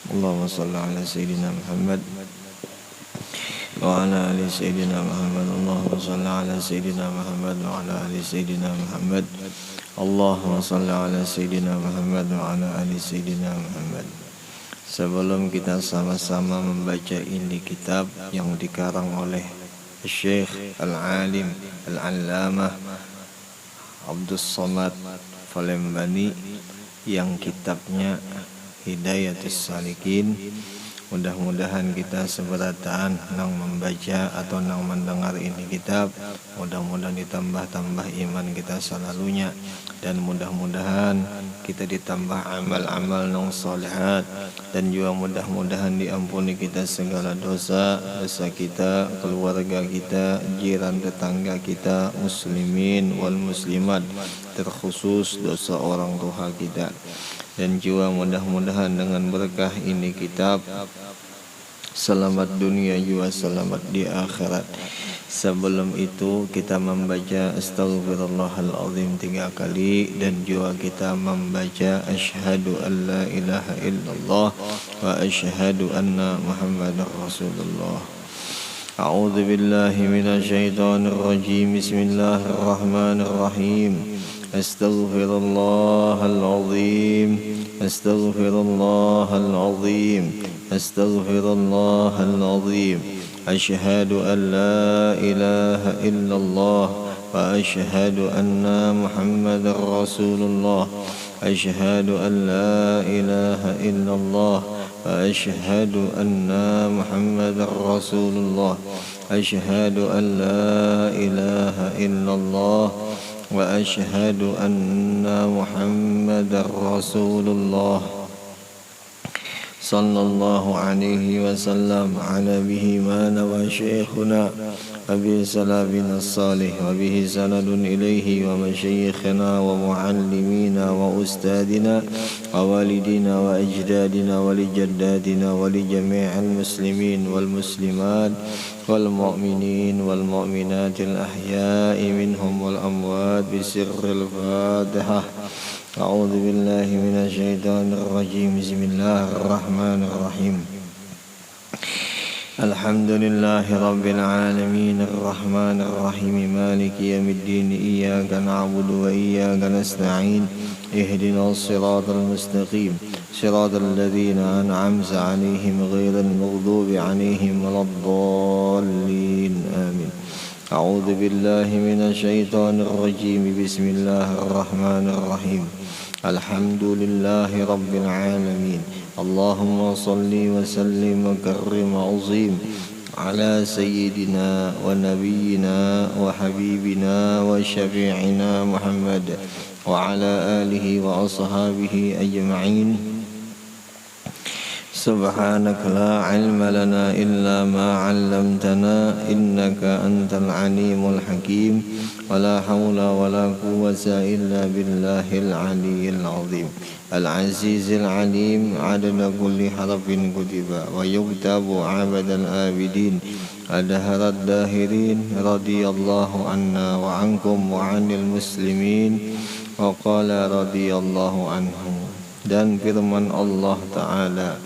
Allahumma salli ala Sayyidina Muhammad wa ala ali Sayyidina Muhammad. Allahumma salli ala Sayyidina Muhammad wa ala ali Sayyidina Muhammad. Allahumma salli ala Sayyidina Muhammad wa ala ali Sayyidina Muhammad. Sebelum kita sama-sama membaca ini kitab yang dikarang oleh Syekh Al-Alim Al-Allamah Abdus Somad Falembani yang kitabnya Hidayatus Salikin, mudah-mudahan kita seberataan nang membaca atau nang mendengar ini kitab, mudah-mudahan ditambah-tambah iman kita selalunya, dan mudah-mudahan kita ditambah amal-amal nang solihat, dan juga mudah-mudahan diampuni kita segala dosa kita, keluarga kita, jiran tetangga kita, muslimin wal muslimat, terkhusus dosa orang tua kita. Dan juga mudah-mudahan dengan berkah ini kitab selamat dunia juga selamat di akhirat. Sebelum itu kita membaca Astaghfirullahaladzim 3 kali, dan juga kita membaca Asyhadu an la ilaha illallah wa asyhadu anna Muhammadar Rasulullah. A'udzu billahi minasyaitonir rajim. Bismillahirrahmanirrahim. Astaghfirullahaladzim. Astaghfirullahaladzim. Astaghfirullahaladzim. Asyhadu an la ilaha illallah wa asyhadu anna Muhammadar Rasulullah. Asyhadu an la ilaha illallah wa asyhadu anna Muhammadar Rasulullah. Asyhadu an la ilaha illallah wa asyhadu anna Muhammadar Rasulullah. Sallallahu alaihi wasallam ala bihi ma nawa syekhuna wa bihi salabina salih wa bihi sanadun ilaihi wa masyayikhina wa muallimina wa ustadina wa walidina wa ajdadina wa li jaddadina wa li jami'al muslimin wal muslimat wal mu'minin wal mu'minatil ahya'i minhum wal amwat bisirril Fatihah. A'udzu billahi minasyaitonir rajim. Bismillahirrahmanirrahim. Alhamdulillahi rabbil alamin arrahmanir rahim maliki yaumiddin iyyaka na'budu wa iyyaka nasta'in ihdinas siratal mustaqim siratal ladzina an'amta 'alaihim ghairil maghdubi 'alaihim waladdallin amin. A'udzu billahi minasyaitonir rajim. Bismillahirrahmanirrahim. Alhamdulillahi rabbil alamin. Allahumma salli wa sallim wa karrim azim ala sayyidina wa nabiyyina wa habibina wa syafi'ina Muhammad wa ala alihi wa ashabihi ajma'in. Subhanaka la ilma lana illa ma 'allamtana innaka antal alimul hakim. Wala haula wala quwwata illa billahil aliyyil azim. Al-azizil alim adada kulli harfin kutiba wa yuktabu abadal abidin adharad dahirin. Radiyallahu anna wa ankum wa anil muslimin wa qala radiyallahu anhum. Dan firman Allah Ta'ala,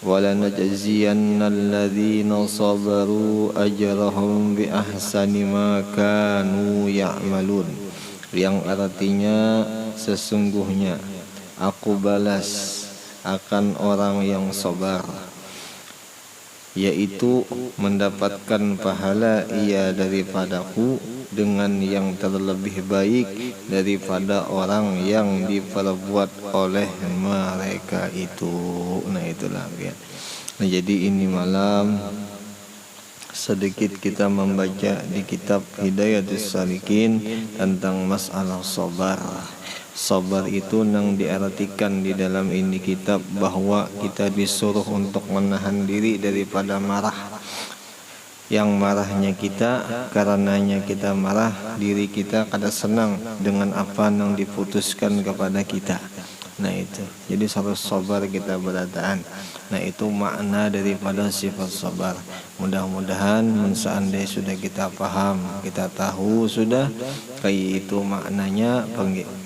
وَلَنَجْزِيَنَّ الَّذِينَ صَبَرُوا أَجْرَهُمْ بِأَحْسَنِ مَا كَانُوا يَعْمَلُونَ, yang artinya sesungguhnya aku balas akan orang yang sabar, yaitu mendapatkan pahala ia daripadaku dengan yang terlebih baik daripada orang yang diperbuat oleh mereka itu. Nah itulah ya. Nah jadi ini malam sedikit kita membaca di kitab Hidayatus Salikin tentang masalah sabar. Sabar itu nang diartikan di dalam ini kitab bahwa kita disuruh untuk menahan diri daripada marah. Yang marahnya kita, karenanya kita marah, diri kita kada senang dengan apa yang diputuskan kepada kita. Nah itu, jadi harus sabar kita berataan. Nah itu makna daripada sifat sabar. Mudah-mudahan seandainya sudah kita paham, kita tahu sudah kayak itu maknanya,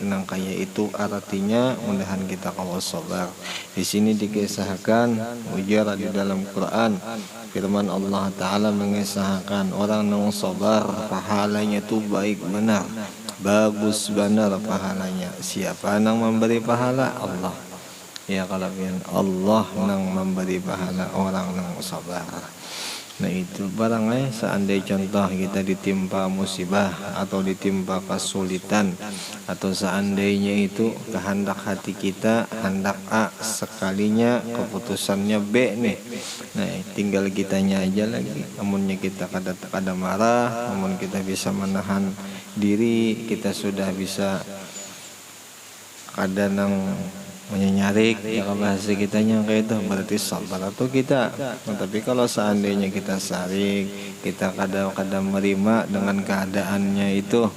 nang kayak itu artinya, mudahan kita kawas sabar. Di sini dikisahkan ujar di dalam Quran, firman Allah Ta'ala mengisahkan orang yang sabar pahalanya itu baik benar, bagus benar pahalanya. Siapa yang memberi pahala? Allah. Ya kalabian Allah yang memberi pahala orang yang sabar. Nah itu barangnya seandainya contoh kita ditimpa musibah atau ditimpa kesulitan, atau seandainya itu kehendak hati kita hendak A, sekalinya keputusannya B nih. Nah tinggal kitanya aja lagi. Namunnya kita kada marah, namun kita bisa menahan diri, kita sudah bisa kadang menyarik ya bahasa kitanya kayak itu, berarti sabar atau kita. Nah, tapi kalau seandainya kita sarik, kita kadang-kadang menerima dengan keadaannya itu,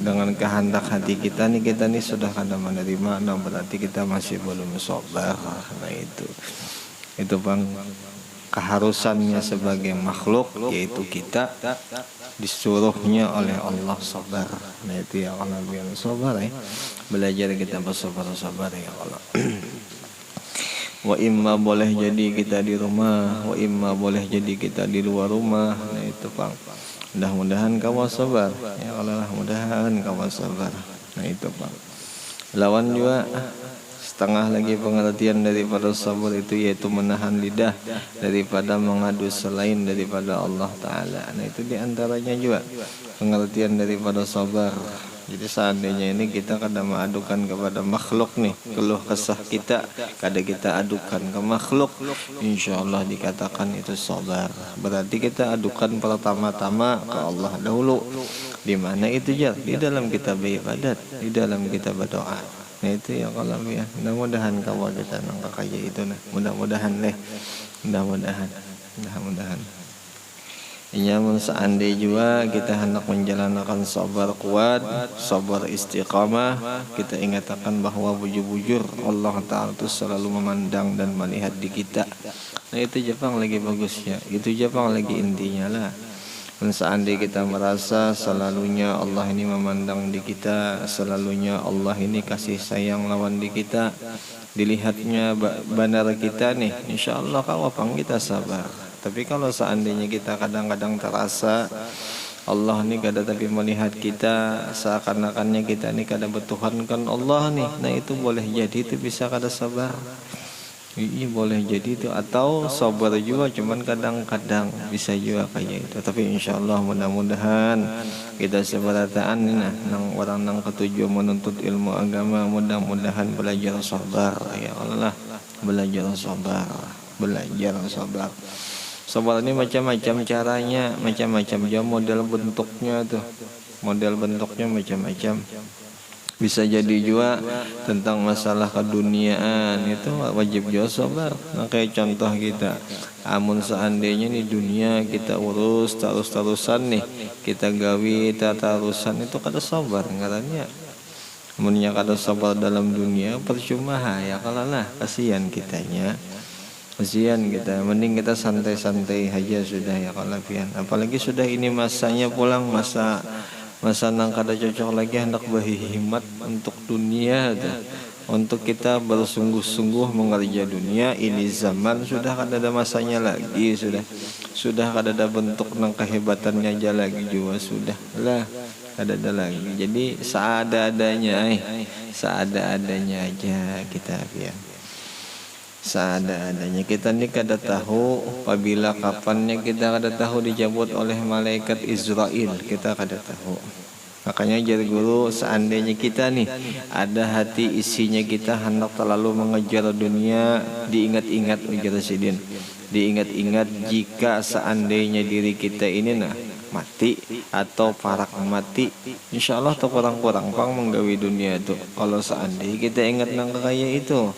dengan kehendak hati kita nih sudah kadang menerima, nah berarti kita masih belum sabar. Nah itu bang keharusannya sebagai makhluk, yaitu kita disuruhnya oleh Allah sabar. Nah itu ya kalau biar sabar ya, belajar kita bersabar ya Allah. Wa imma boleh jadi kita di rumah, wa imma boleh jadi kita di luar rumah. Nah itu Bang, mudah-mudahan kamu sabar ya Allah, mudah-mudahan kamu sabar. Nah itu Bang, lawan juga setengah lagi pengertian daripada sabar itu, yaitu menahan lidah daripada mengadu selain daripada Allah Ta'ala. Nah itu diantaranya juga pengertian daripada sabar. Jadi seandainya ini kita kadang mengadukan kepada makhluk nih, keluh kesah kita kadang kita adukan ke makhluk, insya Allah dikatakan itu sabar. Berarti kita adukan pertama-tama ke Allah dahulu. Di mana itu ya? Di dalam kita beribadat, di dalam kita berdoa. Nah itu ya kalau ya, mudah-mudahan kawan kita nangka kayak itu nah, mudah-mudahan mudah-mudahan. Iya, seandainya juga kita hendak menjalankan sabar kuat, sabar istiqamah, kita ingatkan bahwa bujur-bujur Allah Ta'ala itu selalu memandang dan melihat di kita. Nah itu Jepang lagi bagusnya, itu Jepang lagi intinya lah. Dan seandainya kita merasa selalunya Allah ini memandang di kita, selalunya Allah ini kasih sayang lawan di kita, dilihatnya benar kita nih, insya Allah kawapang kita sabar. Tapi kalau seandainya kita kadang-kadang terasa Allah ini kada tapi melihat kita, seakan-akannya kita ini kada bertuhankan Allah nih, nah itu boleh jadi itu bisa kada sabar. Iya boleh jadi itu, atau sabar juga cuman kadang-kadang bisa juga kayak itu. Tapi insya Allah mudah-mudahan kita seberataan nah nang orang nang ketujuan menuntut ilmu agama, mudah-mudahan belajar sabar ya Allah, belajar sabar. Sabar ini macam-macam caranya, macam-macam juga model bentuknya tuh, model bentuknya macam-macam. Bisa jadi juga tentang masalah keduniaan itu wajib juga sabar. Nah kayak contoh kita, amun seandainya nih dunia kita urus terus-terusan nih, kita gawi terusan itu kada sabar ngarannya. Amunnya kada sabar dalam dunia percuma ya kalau lah, kasihan kitanya. Kasihan kita, mending kita santai-santai aja sudah ya kalau pian. Apalagi sudah ini masanya pulang, masa nang kada cocok lagi hendak berhimat untuk dunia tuh. Untuk kita bersungguh-sungguh mengerja dunia, ini zaman sudah kada ada masanya lagi, sudah kada ada bentuk nang kehebatannya aja lagi juga sudah lah, kada ada lagi. Jadi seadanya aja kita biar seadanya. Kita ni kada tahu apabila kapannya, kita kada tahu dicabut oleh malaikat Israel, kita kada tahu. Makanya jadi guru, seandainya kita nih ada hati isinya kita hendak terlalu mengejar dunia, diingat-ingat ujar Sidin, diingat-ingat jika seandainya diri kita ini nah mati atau parak mati, insya Allah atau kurang-kurang pang menggawi dunia itu. Kalau seandainya kita ingat nang kayak itu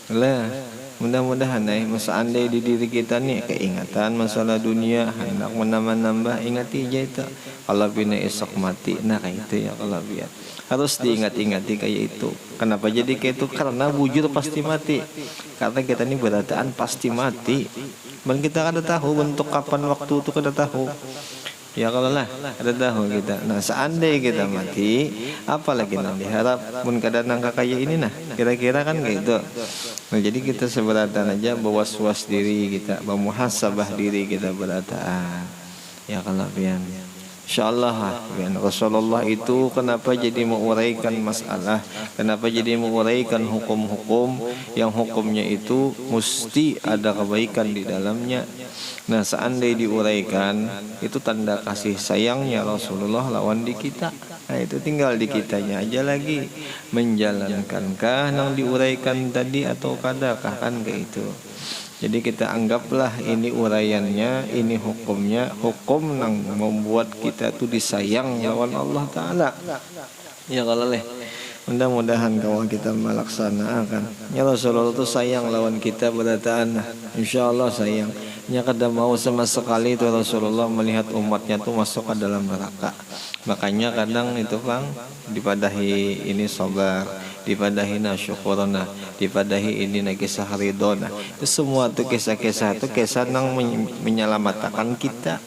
lah, mudah-mudahan seandainya di diri kita nih keingatan masalah dunia hendak menambah-nambah, ingati aja itu kalau bina esok mati. Nah kayak itu ya kalau biar harus diingat-ingati kayak itu. Kenapa jadi kayak itu? Karena bujur pasti mati. Karena kita ini berataan pasti mati. Dan kita kada tahu bentuk kapan waktu itu kada tahu. Ya kalau lah kada tahu kita. Nah seandainya kita mati, apalagi yang diharap pun kada nangka kayak ini nah. Kira-kira kan kayak itu. Nah jadi kita seberatan aja bawas-was diri kita, memuhasabah diri kita berataan. Ya kalau pian. Insyaallah ya, Rasulullah itu kenapa jadi menguraikan masalah, kenapa jadi menguraikan hukum-hukum yang hukumnya itu mesti ada kebaikan di dalamnya. Nah seandainya diuraikan itu tanda kasih sayangnya Rasulullah lawan di kita. Nah itu tinggal di kitanya aja lagi menjalankankah yang diuraikan tadi atau kadakah kan kayak itu. Jadi kita anggaplah ini uraiannya, ini hukumnya, hukum yang membuat kita tuh disayang lawan Allah Ta'ala. Ya kalau leh, mudah-mudahan kalau kita melaksanakan. Ya Rasulullah itu sayang lawan kita berataan. Insya Allah sayang. Ya kada mau sama sekali itu Rasulullah melihat umatnya tuh masuk ke dalam neraka. Makanya kadang itu bang dipadahi ini sabar, dipadahi syukurna, dipadahi ini kisah ridona. Itu semua tuh kisah-kisah itu kisah nang menyelamatkan kita,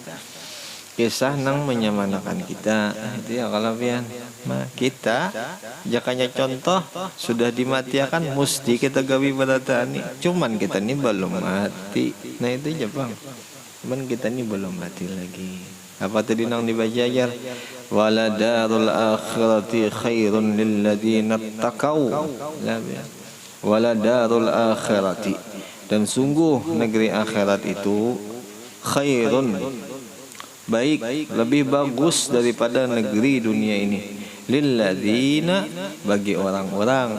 kisah nang menyemanakan kita. Itu ya kalau pian. Nah kita jakanya contoh sudah dimatiakan mesti kita gawi berataan. Cuman kita ini belum mati. Nah itu aja bang. Cuman kita ini belum mati lagi. Apa tadi nang dibaca ajar? Wala darul akhirati khairun lilladzina taqau. Wala darul akhirati, dan sungguh negeri akhirat itu khairun, baik, lebih bagus daripada negeri dunia ini. Lilladzina, bagi orang-orang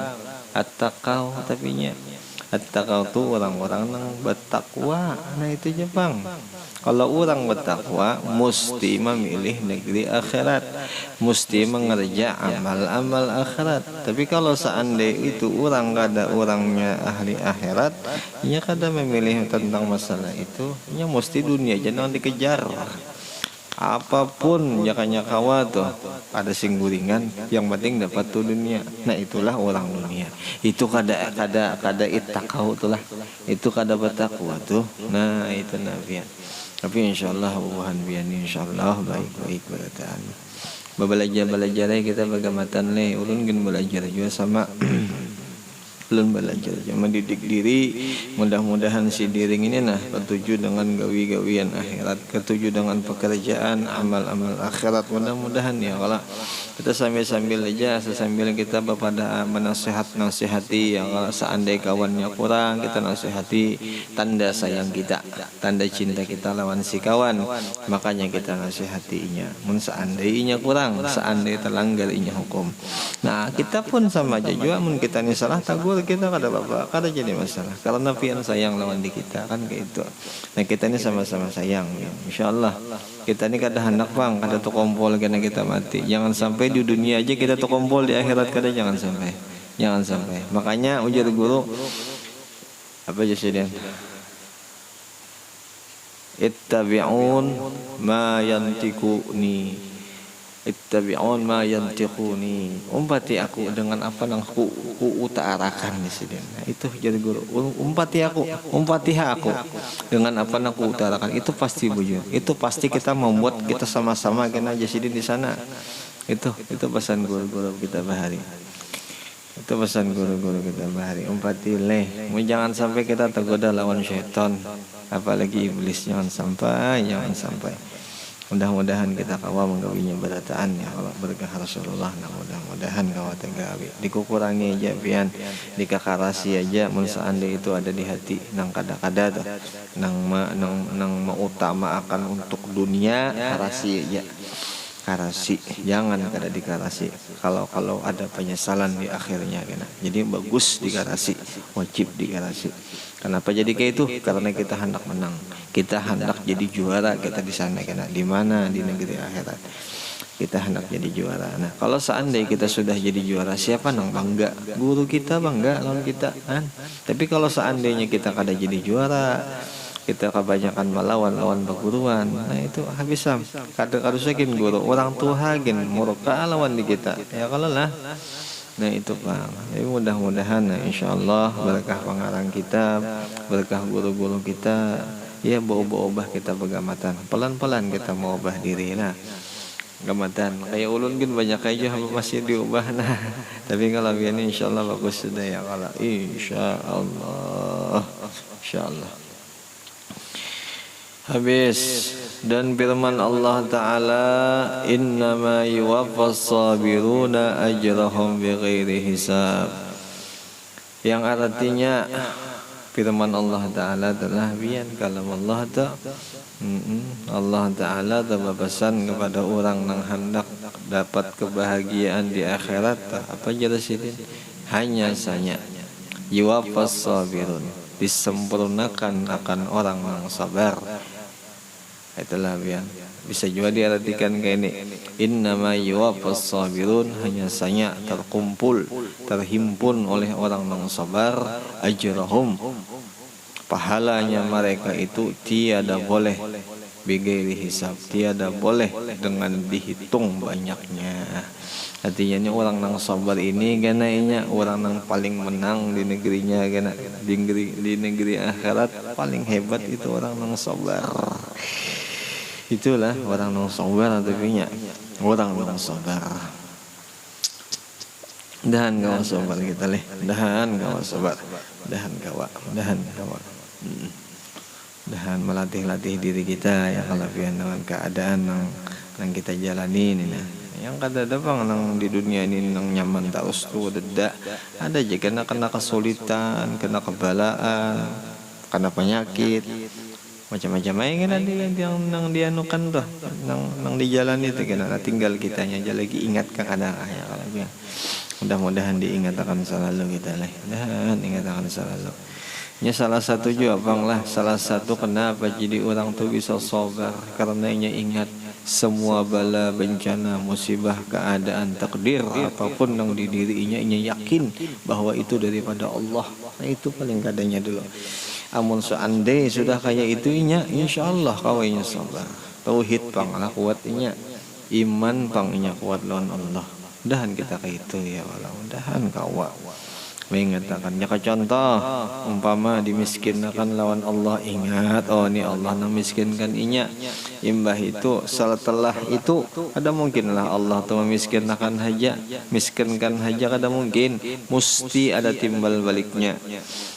attaqau, tapinya attaqau tu orang-orang yang bertakwa. Nah itu aja bang. Kalau orang bertakwa mesti memilih negeri akhirat, mesti mengerja amal-amal akhirat. Tapi kalau seandainya itu orang kada orangnya ahli akhirat, ia kada memilih tentang masalah itu, ia mesti dunia jangan dikejar. Apapun jakanya kawa tuh ada singguringan, yang penting dapat tuh dunia. Nah itulah orang dunia. Itu kada itakau tuh lah. Itu kada bertakwa tuh. Nah itu nabian. Tapi insyaallah buhan bian insyaallah baik-baik berataan. Belajar kita bagamatan le, ulun gen belajar juga sama. Ulun belajar juga mendidik diri. Mudah-mudahan si diring ini nah ketuju dengan gawi-gawian akhirat, ketuju dengan pekerjaan amal-amal akhirat. Mudah-mudahan ya kalau kita sambil aja, sambil kita pada menasihati yang kalau seandainya kawannya kurang kita nasihati, tanda sayang kita, tanda cinta kita lawan si kawan, makanya kita nasihatinya. Mun seandainya kurang, seandainya terlanggar inya hukum, nah kita pun sama aja juga. Mun kita ini salah tagur kita kada apa-apa, kada jadi masalah karena pian sayang lawan di kita kan kayak itu. Nah kita ini sama-sama sayang ya. Insyaallah kita ini kada hendak bang, kada tuh kompol karena kita mati. Jangan sampai di dunia aja kita tuh kompol, di akhirat kada jangan sampai. Makanya ujar guru apa aja sih dia? Ittabi'un ma yantiquni. Ittabi'un ma yantiquni. Umpati aku dengan apa yang ku utarakan di sini. Nah, itu jadi guru. Umpati aku dengan apa yang ku utarakan. Itu pasti bujur. Itu pasti kita membuat kita sama-sama kena jadi di sana. Itu pesan guru-guru kita bahari. Itu pesan guru-guru kita bahari. Umpati leh. Jangan sampai kita tergoda lawan syaitan. Apalagi iblis, jangan sampai. Mudah-mudahan kita kawa menggawinya berataan ya Allah berkah Rasulullah. Mudah-mudahan kawa tegawi dikukurangi aja pian, dikakarasi aja mun seandainya itu ada di hati nang kada-kada tuh nang mautama akan untuk dunia, karasi aja, karasi, jangan kada dikarasi. Kalau ada penyesalan di akhirnya kena. Jadi bagus dikarasi, wajib dikarasi. Kenapa jadi kayak itu? Karena kita hendak menang, kita hendak jadi juara kita di sana kena. Di mana? Di negeri akhirat. Kita hendak jadi juara. Nah, kalau seandainya kita sudah jadi juara, siapa nang bangga? Guru kita bangga lawan kita kan. Tapi kalau seandainya kita kada jadi juara, kita kebanyakan melawan berguruan. Nah itu habis sam. Kadang saking guru orang tua gen murka lawan di kita. Ya kalau lah. Nah itu Pak. Jadi mudah-mudahan insyaallah berkah pengarang kitab, berkah guru-guru kita, ya ubah kita pegamatan. Pelan-pelan kita mau ubah diri lah. Gamatan kayak ulun kan banyak aja masih diubah nah. Tapi kalau ini insyaallah bagus sudah ya kalau insyaallah. Habis dan firman Allah Ta'ala innama yuwaffas sabiruna ajrahum bighairi hisab, yang artinya firman Allah Ta'ala adalah bian kalam Allah Allah Ta'ala berpesan kepada orang yang hendak dapat kebahagiaan di akhirat apa jelas ini hanya saja yuwaffas sabirun, disempurnakan akan orang yang sabar. Itulah bian bisa juga diartikan kayak ini innama yuwaffas sabirun, hanya saja terhimpun oleh orang yang sabar ajrahum, pahalanya mereka itu tiada boleh bighairi hisab, tiada boleh dengan dihitung banyaknya. Artinya orang yang sabar ini ganainya orang yang paling menang di negerinya, di negeri akhirat paling hebat itu orang yang sabar. Itulah orang yang sabar, artinya orang yang sabar. Dahan kawa sabar kita leh, dahan kawa sabar, dahan kawa. Dahan melatih diri kita ya kalafian dengan keadaan yang kita jalani ini nah. Yang kadang-kadang nang di dunia ini nang nyaman terus tuh ada aja kena kesulitan, kena kebalaan, kena penyakit, macam-macam aja yang nang dianukan tuh, nang dijalani itu kena tinggal kitanya aja lagi ingat ke kadang ya kalau biar. Mudah-mudahan diingat akan selalu kita lah, dan ingat akan selalu. Ya salah satu juga bang lah, salah satu kenapa jadi orang tuh bisa sabar karenanya ingat semua bala bencana musibah keadaan takdir apapun yang di dirinya yakin bahwa itu daripada Allah. Nah itu paling kadangnya dulu. Amun seandai sudah kayak itu insyaallah kawainya sabar. Tauhid pang lah kuatnya, iman pangnya kuat lawan Allah. Mudahan kita kayak itu ya walau mudahan kawa. Mengatakan jaka contoh umpama dimiskinkan lawan Allah, ingat oh ini Allah yang miskinkan inya imbah itu setelah itu ada mungkinlah Allah tuh memiskinkan miskinkan haja kada mungkin, mesti ada timbal baliknya.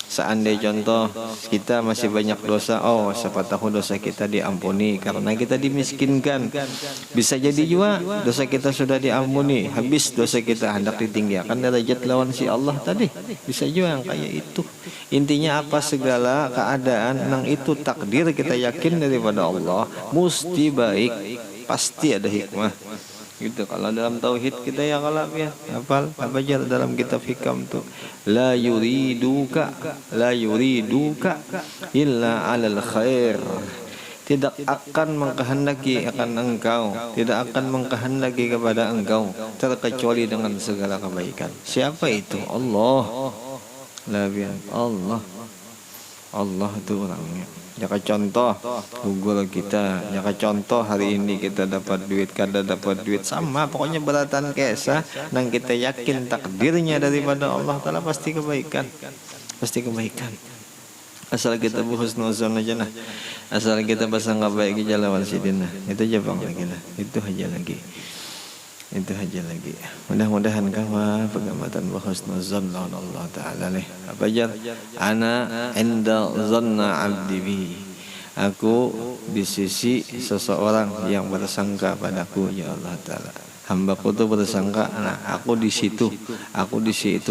Seandai contoh kita masih banyak dosa, oh siapa tahu dosa kita diampuni karena kita dimiskinkan. Bisa jadi juga dosa kita sudah diampuni, habis dosa kita hendak ditinggikan derajat lawan si Allah tadi. Bisa juga yang kayak itu. Intinya apa, segala keadaan nang itu takdir kita yakin daripada Allah, mesti baik, pasti ada hikmah. Gitu kalau dalam tauhid kita ya kalau ya hafal apa aja dalam kitab hikam tuh la yuriduka illa alal khair, tidak akan mengkehendaki akan engkau, tidak akan mengkehendaki kepada engkau terkecuali dengan segala kebaikan. Siapa itu? Allah. La Allah itu orangnya. Jaka contoh Google kita, jaka contoh hari ini kita dapat duit, kada dapat duit sama, pokoknya beratan kesah nang kita yakin takdirnya daripada Allah Ta'ala pasti kebaikan, asal kita husnuzon aja nah, asal kita pasang baik aja lawan sidina, itu aja bang lagi lah, itu aja lagi. Mudah-mudahan kawa pegamatan husnuzon lawan Allah Ta'ala leh. Apa aja? Ana inda zanna abdi bi. Aku di sisi seseorang yang bersangka padaku ya Allah Ta'ala. Hambaku tuh bersangka, nah aku di situ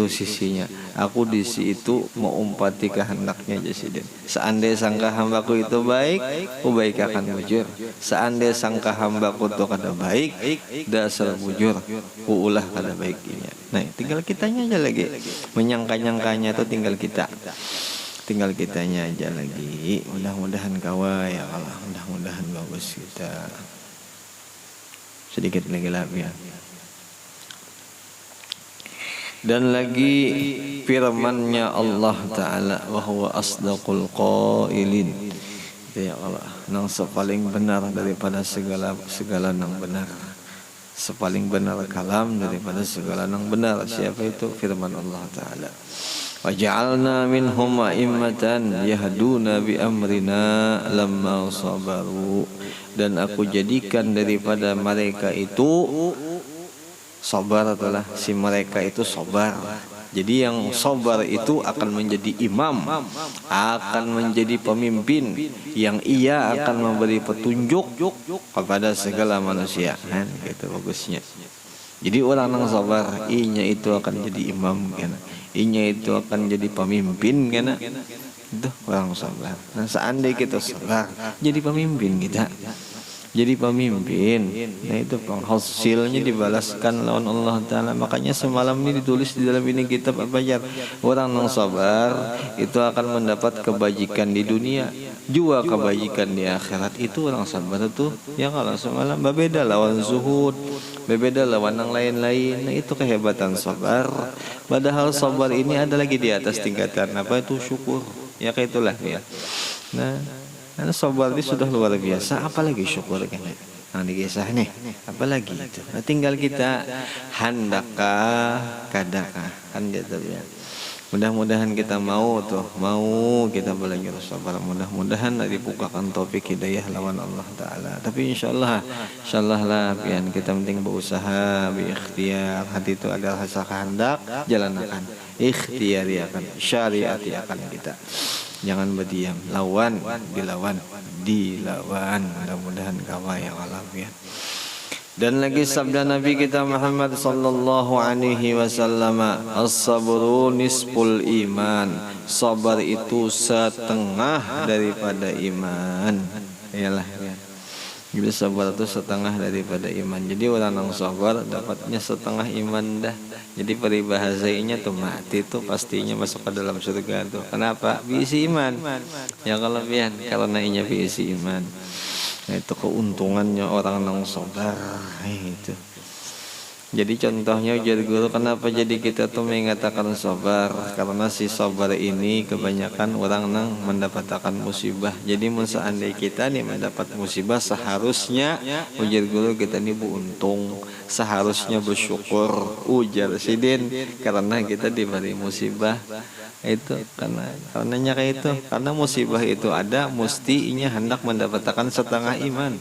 sisinya, aku di situ mau umpati kehendaknya Jasidin. Seandai sangka hambaku itu baik, baik akan bujur. Seandai sangka hambaku itu kada baik, dasar bujur, ulah kada baiknya. Nah tinggal kitanya aja lagi, menyangka-nyangkanya itu tinggal kitanya aja lagi. Mudah-mudahan kawa ya Allah, mudah-mudahan bagus kita. Sedikit lagi lah ya. Dan lagi firman-Nya Allah Ta'ala wa huwa asdaqul qailin, Ya Allah, nang sepaling benar daripada segala nang benar. Sepaling benar kalam daripada segala nang benar. Siapa itu? Firman Allah Ta'ala. Waja'alna minhum a'immatan yahduna bi amrina lamma sabaru. Dan aku jadikan daripada mereka itu sabar, adalah si mereka itu sabar. Jadi yang sabar itu akan menjadi imam, akan menjadi pemimpin, yang ia akan memberi petunjuk kepada segala manusia. Kan gitu bagusnya. Jadi orang yang sabar, inya itu akan jadi imam kan. Inya itu akan jadi pemimpin kan. Itu orang sabar. Nah, seandainya kita sabar, jadi pemimpin kita. Jadi pemimpin. Nah itu hasilnya dibalaskan lawan Allah Ta'ala. Makanya semalam ini ditulis di dalam ini kitab Al-Fajar, orang yang sabar itu akan mendapat kebajikan di dunia, juga kebajikan di akhirat. Itu orang sabar itu. Ya kalau semalam berbeda lawan zuhud, berbeda lawan yang lain-lain. Nah itu kehebatan sabar. Padahal sabar ini ada lagi di atas tingkatan apa itu? Syukur. Ya kayak itulah ya. Nah, karena sabar ini sudah luar biasa, apalagi syukur kan? Nah di kisah nih, apalagi itu. Nah, tinggal kita handakah, kadakah, kan gitu ya. Mudah-mudahan kita mau kita belajar sabar. Mudah-mudahan dibukakan topik hidayah lawan Allah Ta'ala. Tapi insyaallah lah, pian kita penting berusaha, berikhtiar. Hati itu adalah rasa kehendak, jalankan. Ikhtiari akan, syariati akan kita. Jangan berdiam, lawan, dilawan. Mudah-mudahan kawa yang alafiat. Dan lagi sabda Nabi kita Muhammad sallallahu alaihi wasallam, as-sabru nisful iman. Sabar itu setengah daripada iman. Iyalah ya. Jadi sabar itu setengah daripada iman. Jadi orang yang sabar dapatnya setengah iman dah. Jadi peribahasanya tuh mati tuh pastinya masuk ke dalam surga tuh. Kenapa? Berisi iman. Ya kelebihan karena inya berisi iman. Nah, itu keuntungannya orang yang sabar itu. Jadi contohnya ujar guru, kenapa jadi kita tuh mengatakan sabar? Karena si sabar ini kebanyakan orang yang mendapatkan musibah. Jadi seandainya kita nih mendapat musibah, seharusnya ujar guru kita ini beruntung, seharusnya bersyukur. Ujar sidin karena kita diberi musibah. Itu karenanya kayak itu, karena musibah itu ada, mesti inya hendak mendapatkan setengah iman.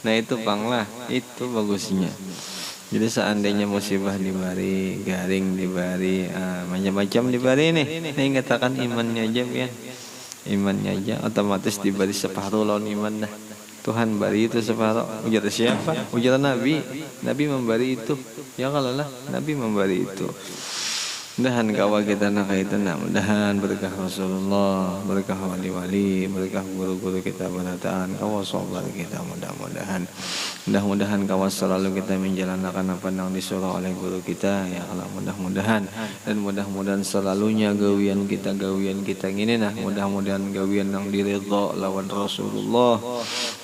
Nah itu panglah, itu bagusnya. Jadi seandainya musibah dibari, garing dibari, macam-macam dibari nih katakan imannya aja ya, imannya aja otomatis dibari separuh lawan iman dah. Tuhan bari itu separuh. Ujar siapa? Ujar Nabi. Nabi memberi itu. Ya kalau lah Nabi memberi itu. Mudahan kawa kita nak itu, mudahan berkah Rasulullah, berkah wali-wali, berkah guru-guru kita berataan, kawa sabar kita mudah-mudahan kawa selalu kita menjalankan apa yang disuruh oleh guru kita ya Allah, mudah-mudahan dan mudah-mudahan selalunya gawian kita ini nah, mudah-mudahan gawian yang diridha lawan Rasulullah.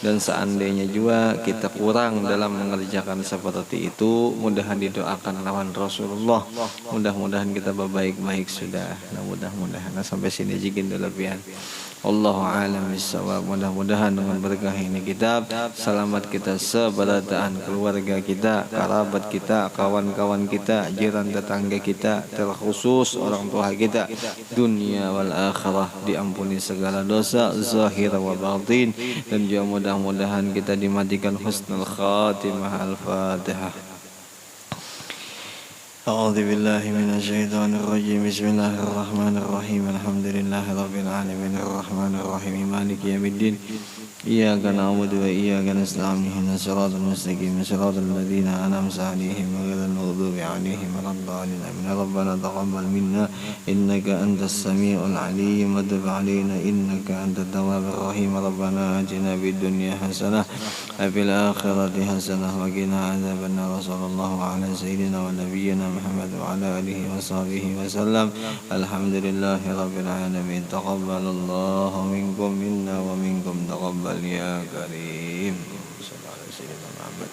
Dan seandainya juga kita kurang dalam mengerjakan seperti itu, mudahan didoakan lawan Rasulullah. Mudah-mudahan kita berbaik-baik sudah. Nah, mudah-mudahan sampai sini jikin dulu pian. Allahu a'lam bissawab. Mudah-mudahan dengan berkah ini kitab, selamat kita seberataan, keluarga kita, kerabat kita, kawan-kawan kita, jiran tetangga kita, terkhusus orang tua kita, dunia wal akhirah, diampuni segala dosa zahir wa batin, dan juga mudah-mudahan kita dimatikan husnul khatimah. Al-Fatihah. أعوذ بالله من الشيطان الرجيم. بسم الله الرحمن الرحيم. الحمد لله رب العالمين الرحمن الرحيم مالك يوم الدين. إياك نعبد وإياك نستعين اهدنا الصراط المستقيم صراط الذين أنعمت عليهم غير المغضوب عليهم ولا الضالين آمين. ربنا تقبل منا إنك أنت السميع العليم وتب علينا إنك أنت التواب الرحيم. ربنا آتنا في الدنيا حسنة وفي الآخرة حسنة وقنا عذاب النار. صلى الله على سيدنا ونبينا محمد وعلى آله وصحبه وسلم. الحمد لله رب العالمين. تقبل الله منكم منا ومنكم تقبل يا كريم. صلى الله على سيدنا محمد.